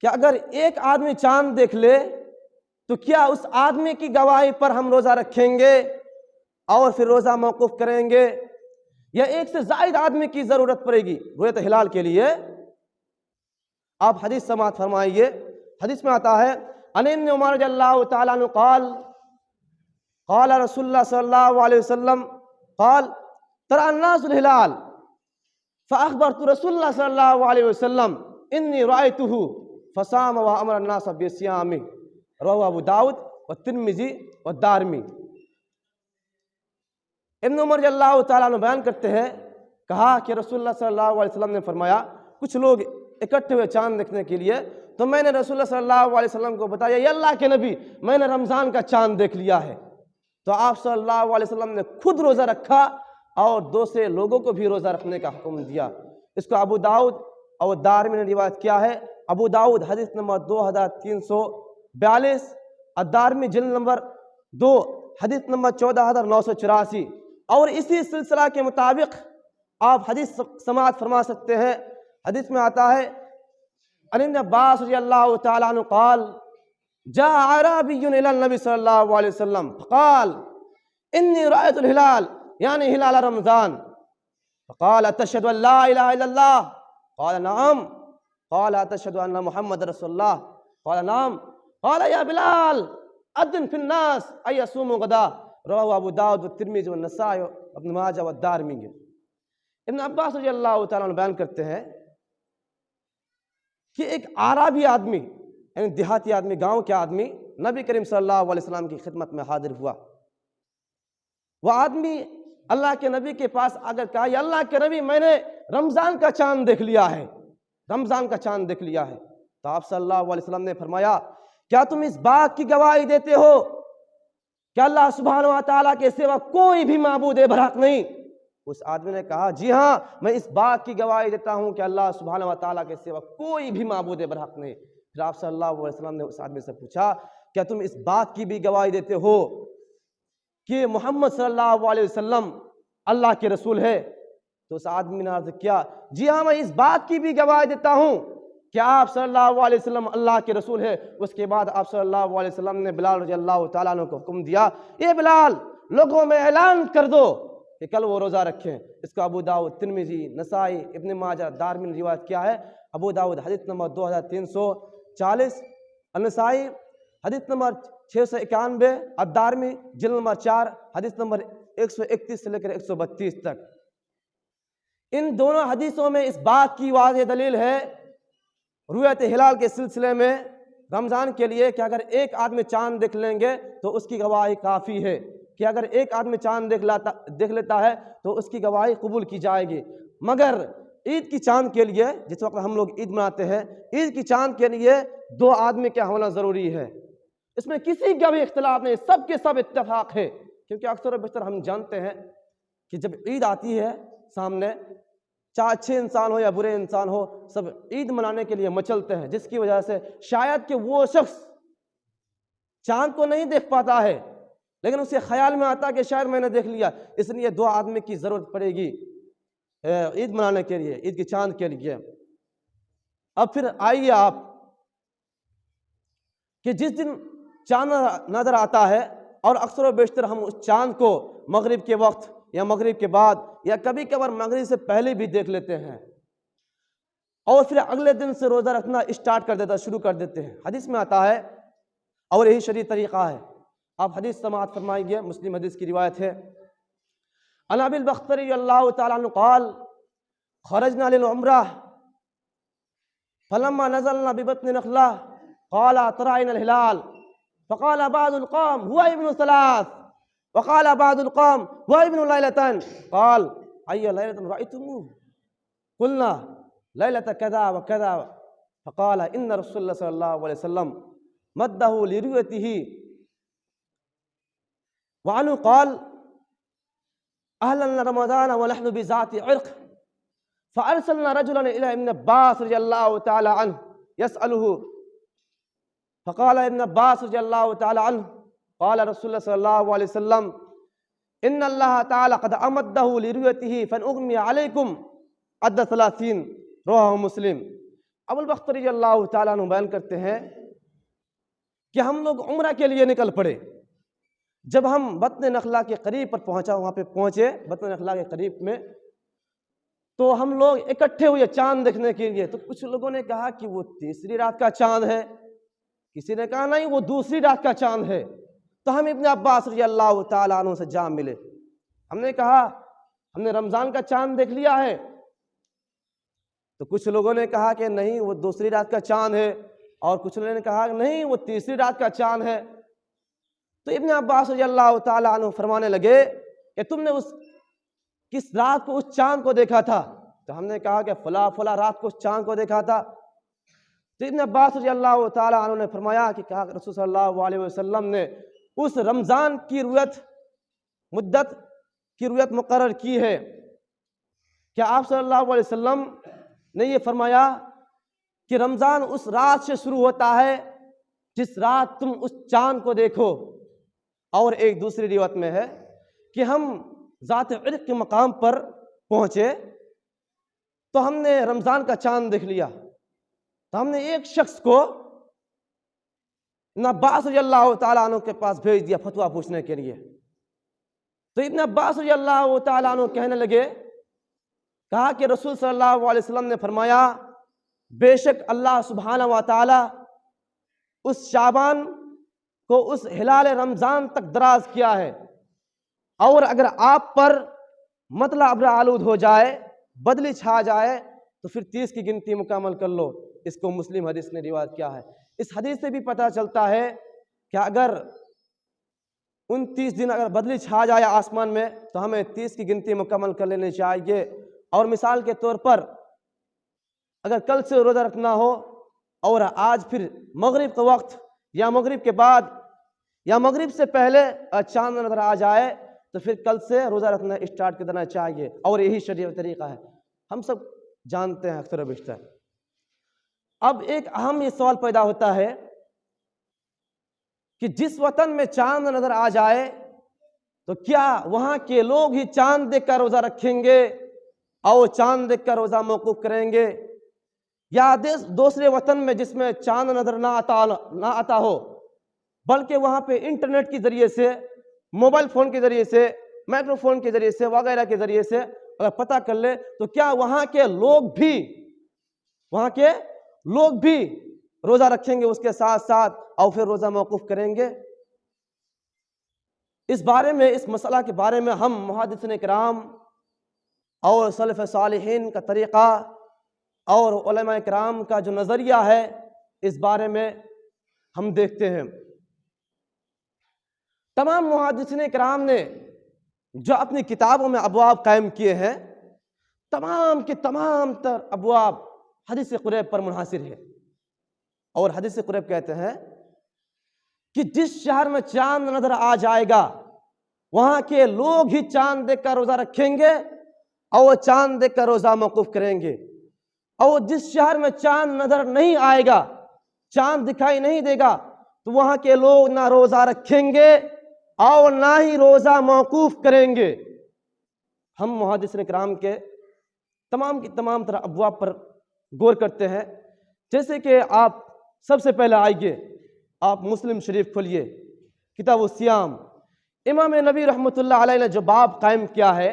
کہ اگر ایک آدمی چاند دیکھ لے تو کیا اس آدمی کی گواہی پر ہم روزہ رکھیں گے اور پھر روزہ موقوف کریں گے، یا ایک سے زائد آدمی کی ضرورت پڑے گی رؤیت ہلال کے لیے؟ آپ حدیث سماعت فرمائیے۔ حدیث میں آتا ہے عن ابن عمر رضی اللہ تعالیٰ عنہ قال قال رسول اللہ صلی اللہ علیہ وسلم قال ترى الناس الهلال فأخبرت رسول اللہ صلی اللہ علیہ وسلم انی رأیته فصام وأمر الناس بصيامه، رواه ابو داؤد والترمذی والدارمی۔ ابن عمر رضی اللہ تعالیٰ عنہ بیان کرتے ہیں، کہا کہ رسول اللہ صلی اللہ علیہ وسلم نے فرمایا کچھ لوگ اکٹھے ہوئے چاند دیکھنے کے لیے، تو میں نے رسول اللہ صلی اللہ علیہ وسلم کو بتایا یا اللہ کے نبی میں نے رمضان کا چاند دیکھ لیا ہے، تو آپ صلی اللہ علیہ وسلم نے خود روزہ رکھا اور دوسرے لوگوں کو بھی روزہ رکھنے کا حکم دیا۔ اس کو ابو داؤد اور دارمی نے روایت کیا ہے۔ ابو داؤد حدیث نمبر 2342، الدارمی جلد نمبر 2 حدیث نمبر 14984، اور اسی سلسلہ کے مطابق آپ حدیث سماعت فرما سکتے ہیں۔ حدیث میں آتا ہے عن ابن عباس رضی اللہ تعالیٰ عنہ قال جاء اعرابی الى النبی صلی اللہ علیہ وسلم فقال انی رأیت الہلال یعنی ہلال رمضان، فقال اتشهد ان لا الہ الا اللہ؟ قال نعم۔ قال اتشهد ان محمد رسول اللہ؟ قال نعم۔ قال یا بلال اذن فی الناس ان یصوموا غدا، رواه ابو داؤد والترمذی والنسائی وابن ماجہ والدارمی۔ ابن عباس رضی اللہ تعالیٰ عنہ بیان کرتے ہیں کہ ایک اعرابی آدمی یعنی دیہاتی آدمی، گاؤں کے آدمی نبی کریم صلی اللہ علیہ وسلم کی خدمت میں حاضر ہوا۔ وہ آدمی اللہ کے نبی کے پاس اگر کہا یا اللہ کے نبی میں نے رمضان کا چاند دیکھ لیا ہے، رمضان کا چاند دیکھ لیا ہے، تو آپ صلی اللہ علیہ وسلم نے فرمایا کیا تم اس بات کی گواہی دیتے ہو کہ اللہ سبحانہ و تعالیٰ کے سوا کوئی بھی معبود برحق نہیں؟ اس آدمی نے کہا جی ہاں میں اس بات کی گواہی دیتا ہوں کہ اللہ سبحانہ و تعالیٰ کے سوا کوئی بھی معبود برحق نہیں۔ پھر آپ صلی اللہ علیہ وسلم نے اس آدمی سے پوچھا کیا تم اس بات کی بھی گواہی دیتے ہو کہ محمد صلی اللہ علیہ وسلم اللہ کے رسول ہے؟ تو اس آدمی نے عرض کیا جی ہاں میں اس بات کی بھی گواہی دیتا ہوں کہ آپ صلی اللہ علیہ وسلم اللہ کے رسول ہے۔ اس کے بعد آپ صلی اللہ علیہ وسلم نے بلال رضی اللہ تعالیٰ عنہ کو حکم دیا اے بلال لوگوں میں اعلان کر دو کہ کل وہ روزہ رکھیں۔ اس کو ابو داؤد، ترمذی، نسائی، ابن ماجہ، دارمی نے روایت کیا ہے۔ ابو داؤد حدیث نمبر 2340، النسائی حدیث نمبر 691، الدارمی جلد نمبر 4 حدیث نمبر 131 سے لے کر 132 تک۔ ان دونوں حدیثوں میں اس بات کی واضح دلیل ہے رؤیت ہلال کے سلسلے میں رمضان کے لیے کہ اگر ایک آدمی چاند دیکھ لیں گے تو اس کی گواہی کافی ہے، کہ اگر ایک آدمی چاند دیکھ لیتا ہے تو اس کی گواہی قبول کی جائے گی۔ مگر عید کی چاند کے لیے جس وقت ہم لوگ عید مناتے ہیں، عید کی چاند کے لیے 2 آدمی کا ہونا ضروری ہے، اس میں کسی کا بھی اختلاف نہیں، سب کے سب اتفاق ہے۔ کیونکہ اکثر و بیشتر ہم جانتے ہیں کہ جب عید آتی ہے سامنے، چاہے اچھے انسان ہو یا برے انسان ہو، سب عید منانے کے لیے مچلتے ہیں، جس کی وجہ سے شاید کہ وہ شخص چاند کو نہیں دیکھ پاتا ہے لیکن اسے خیال میں آتا کہ شاید میں نے دیکھ لیا، اس لیے 2 آدمی کی ضرورت پڑے گی عید منانے کے لیے، عید کی چاند کے لیے۔ اب پھر آئیے آپ کہ جس دن چاند نظر آتا ہے اور اکثر و بیشتر ہم اس چاند کو مغرب کے وقت یا مغرب کے بعد یا کبھی کبھار مغرب سے پہلے بھی دیکھ لیتے ہیں اور پھر اگلے دن سے روزہ رکھنا شروع کر دیتے ہیں۔ حدیث میں آتا ہے اور یہی شرعی طریقہ ہے۔ آپ حدیث سماعت فرمائیے، مسلم حدیث کی روایت ہے۔ عن ابی البختری اللہ تعالیٰ عنہ قال خرجنا للعمرہ فلما نزلنا ببطن نخلہ قال ترائنا الہلال فقال بعض القوم هو ابن 3 وقال بعض القوم هو ابن ليلتين قال أي ليلة رأيتموه؟ قلنا ليلة كذا وكذا فقال إن رسول الله صلى الله عليه وسلم مده لرؤيته وعنه قال أهلنا رمضان ونحن بذات عرق فأرسلنا رجلا إلى ابن عباس رضي الله تعالى عنه يسأله فقال ابن عباس رضي الله تعالى عنه قال رسول الله صلى الله عليه وسلم إن الله تعالى قد أمده لرؤيته فإن أغمي عليكم عد 30، رواه مسلم۔ ابو البختر رضی اللہ تعالیٰ عنہ بیان کرتے ہیں کہ ہم لوگ عمرہ کے لیے نکل پڑے. جب ہم بطن نخلا کے قریب پر وہاں پہ پہنچے بطن نخلا کے قریب میں، تو ہم لوگ اکٹھے ہوئے چاند دیکھنے کے لیے. تو کچھ لوگوں نے کہا کہ وہ تیسری رات کا چاند ہے، کسی نے کہا نہیں وہ دوسری رات کا چاند ہے. تو ہم ابن عباس رضی اللہ تعالیٰ عنہ سے جا ملے. ہم نے کہا ہم نے رمضان کا چاند دیکھ لیا ہے. تو کچھ لوگوں نے کہا کہ نہیں وہ دوسری رات کا چاند ہے، اور کچھ لوگوں نے کہا نہیں وہ تیسری رات کا چاند ہے. تو ابن عباس رضی اللہ تعالیٰ عنہ فرمانے لگے کہ تم نے کس رات کو اس چاند کو دیکھا تھا؟ تو ہم نے کہا کہ فلاں فلاں رات کو اس چاند کو دیکھا تھا. تو ابن عباس رضی اللہ تعالیٰ عنہ نے فرمایا کہ کہا رسول صلی اللہ علیہ وسلم نے اس رمضان کی مدت کی رویت مقرر کی ہے. کیا آپ صلی اللہ علیہ وسلم نے یہ فرمایا کہ رمضان اس رات سے شروع ہوتا ہے جس رات تم اس چاند کو دیکھو؟ اور ایک دوسری روایت میں ہے کہ ہم ذات عرق کے مقام پر پہنچے تو ہم نے رمضان کا چاند دیکھ لیا. تو ہم نے ایک شخص کو ابن عباس رضی اللہ تعالیٰ عنہ کے پاس بھیج دیا فتویٰ پوچھنے کے لیے. تو ابن عباس رضی اللہ تعالیٰ عنہ کہنے لگے، کہا کہ رسول صلی اللہ علیہ وسلم نے فرمایا بے شک اللہ سبحانہ و تعالیٰ اس شعبان کو اس ہلال رمضان تک دراز کیا ہے، اور اگر آپ پر مطلع ابر آلود ہو جائے، بدلی چھا جائے، تو پھر 30 کی گنتی مکمل کر لو. اس کو مسلم حدیث نے روایت کیا ہے. اس حدیث سے بھی پتہ چلتا ہے کہ اگر 29 دن اگر بدلی چھا جائے آسمان میں تو ہمیں 30 کی گنتی مکمل کر لینی چاہیے. اور مثال کے طور پر اگر کل سے روزہ رکھنا ہو اور آج پھر مغرب کے وقت یا مغرب کے بعد یا مغرب سے پہلے چاند نظر آ جائے تو پھر کل سے روزہ رکھنا اسٹارٹ کر دینا چاہیے. اور یہی شریعت طریقہ ہے، ہم سب جانتے ہیں اکثر و بیشتر. اب ایک اہم یہ سوال پیدا ہوتا ہے کہ جس وطن میں چاند نظر آ جائے تو کیا وہاں کے لوگ ہی چاند دیکھ کر روزہ رکھیں گے اور چاند دیکھ کر روزہ موقوف کریں گے، یا دوسرے وطن میں جس میں چاند نظر نہ آتا ہو بلکہ وہاں پہ انٹرنیٹ کے ذریعے سے، موبائل فون کے ذریعے سے، مائکرو فون کے ذریعے سے وغیرہ کے ذریعے سے اگر پتہ کر لے تو کیا وہاں کے لوگ بھی روزہ رکھیں گے اس کے ساتھ ساتھ اور پھر روزہ موقوف کریں گے؟ اس مسئلہ کے بارے میں ہم محدثین کرام اور سلف صالحین کا طریقہ اور علماء کرام کا جو نظریہ ہے اس بارے میں ہم دیکھتے ہیں. تمام محدثین کرام نے جو اپنی کتابوں میں ابواب قائم کیے ہیں، تمام کے تمام تر ابواب حدیث قریب پر منحصر ہے. اور حدیث قریب کہتے ہیں کہ جس شہر میں چاند نظر آ جائے گا وہاں کے لوگ ہی چاند دیکھ کر روزہ رکھیں گے اور چاند دیکھ کر روزہ موقوف کریں گے. اور جس شہر میں چاند نظر نہیں آئے گا، چاند دکھائی نہیں دے گا، تو وہاں کے لوگ نہ روزہ رکھیں گے اور نہ ہی روزہ موقوف کریں گے. ہم محدثین کرام کے تمام کی تمام طرح ابواب پر غور کرتے ہیں. جیسے کہ آپ سب سے پہلے آئیے، آپ مسلم شریف کھولیے، کتاب الصیام. امام نبی رحمۃ اللہ علیہ نے جو باب قائم کیا ہے،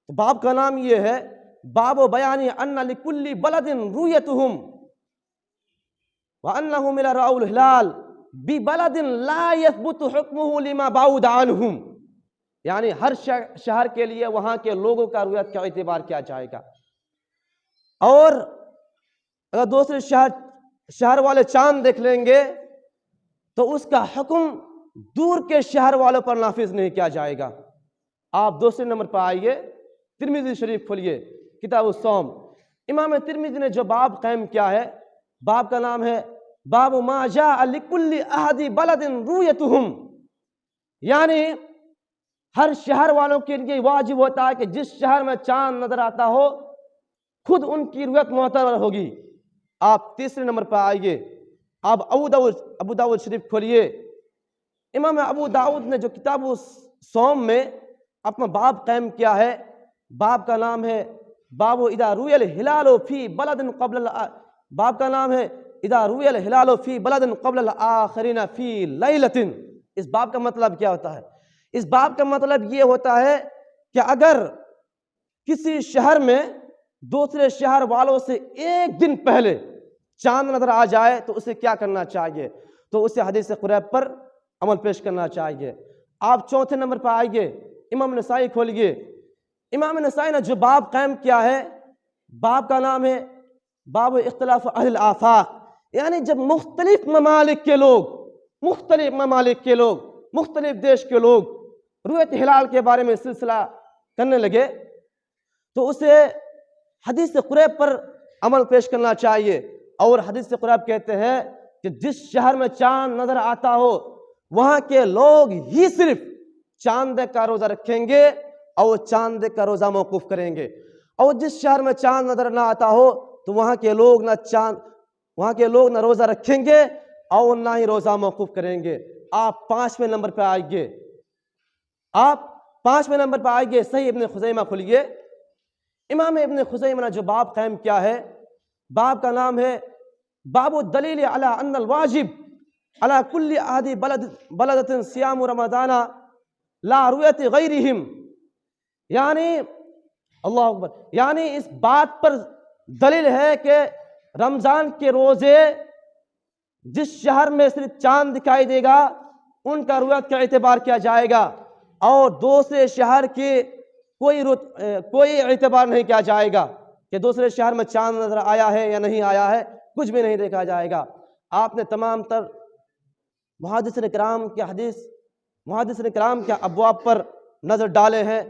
باب کا نام یہ ہے باب بیان ان لکل بلد رویتہم وانہم اذا رأوا الہلال ببلد لا یثبت حکمہ لما بعد عنہم. یعنی ہر شہر کے لیے وہاں کے لوگوں کا رویت کا اعتبار کیا جائے گا، اور اگر دوسرے شہر والے چاند دیکھ لیں گے تو اس کا حکم دور کے شہر والوں پر نافذ نہیں کیا جائے گا. آپ دوسرے نمبر پر آئیے، ترمذی شریف کھولیے، کتاب الصوم. امام ترمذی نے جو باب قائم کیا ہے، باب کا نام ہے باب ما جاء لکل احد بلد رویتہم. یعنی ہر شہر والوں کے لیے واجب ہوتا ہے کہ جس شہر میں چاند نظر آتا ہو خود ان کی رویت معتبر ہوگی. آپ تیسرے نمبر پر آئیے، آپ ابو داؤد شریف کھولیے. امام ابو داؤد نے جو کتاب الصوم میں اپنا باب قائم کیا ہے، باب کا نام ہے باب اذا روی الہلال فی بلد قبل باب کا نام ہے اذا روی الہلال فی بلد قبل الآخرین فی لیلۃ۔ اس باب کا مطلب کیا ہوتا ہے؟ اس باب کا مطلب یہ ہوتا ہے کہ اگر کسی شہر میں دوسرے شہر والوں سے ایک دن پہلے چاند نظر آ جائے تو اسے کیا کرنا چاہیے؟ تو اسے حدیث قریب پر عمل پیش کرنا چاہیے۔ آپ چوتھے نمبر پر آئیے، امام نسائی کھولیے۔ امام نسائی نے جو باب قائم کیا ہے، باب کا نام ہے باب اختلاف اہل الآفاق، یعنی جب مختلف ممالک کے لوگ مختلف دیش کے لوگ رؤیت ہلال کے بارے میں سلسلہ کرنے لگے تو اسے حدیث قریب پر عمل پیش کرنا چاہیے۔ اور حدیث قریب کہتے ہیں کہ جس شہر میں چاند نظر آتا ہو وہاں کے لوگ ہی صرف چاند کا روزہ رکھیں گے اور چاند کا روزہ موقوف کریں گے، اور جس شہر میں چاند نظر نہ آتا ہو تو وہاں کے لوگ نہ روزہ رکھیں گے اور نہ ہی روزہ موقوف کریں گے۔ آپ پانچویں نمبر پہ آئیے، صحیح ابن خزیمہ کھلیے۔ امام ابن خزیمہ نے جو باب قائم کیا ہے، باب کا نام ہے باب الدلیل علی ان الواجب علی کل اہل بلدۃ صیام رمضان لا رؤیت غیرہم، یعنی اللہ اکبر، یعنی اس بات پر دلیل ہے کہ رمضان کے روزے جس شہر میں صرف چاند دکھائی دے گا ان کا رؤیت کا اعتبار کیا جائے گا، اور دوسرے شہر کی کوئی اعتبار نہیں کیا جائے گا کہ دوسرے شہر میں چاند نظر آیا ہے یا نہیں آیا ہے، کچھ بھی نہیں دیکھا جائے گا۔ آپ نے تمام تر محدثین کرام کے ابواب پر نظر ڈالے ہیں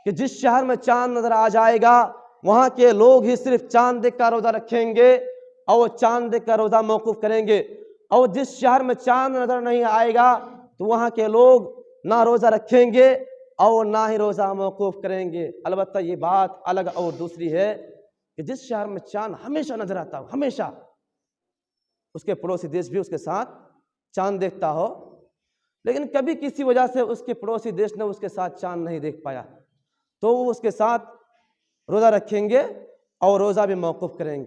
کہ جس شہر میں چاند نظر آ جائے گا وہاں کے لوگ ہی صرف چاند دیکھ کر روزہ رکھیں گے اور چاند دیکھ کر روزہ موقوف کریں گے، اور جس شہر میں چاند نظر نہیں آئے گا تو وہاں کے لوگ نہ روزہ رکھیں گے اور نہ ہی روزہ موقوف کریں گے۔ البتہ یہ بات الگ اور دوسری ہے کہ جس شہر میں چاند ہمیشہ نظر آتا ہو، ہمیشہ، اس کے پڑوسی دیش بھی اس کے ساتھ چاند دیکھتا ہو، لیکن کبھی کسی وجہ سے اس کے پڑوسی دیش نے اس کے ساتھ چاند نہیں دیکھ پایا تو وہ اس کے ساتھ روزہ رکھیں گے اور روزہ بھی موقوف کریں گے۔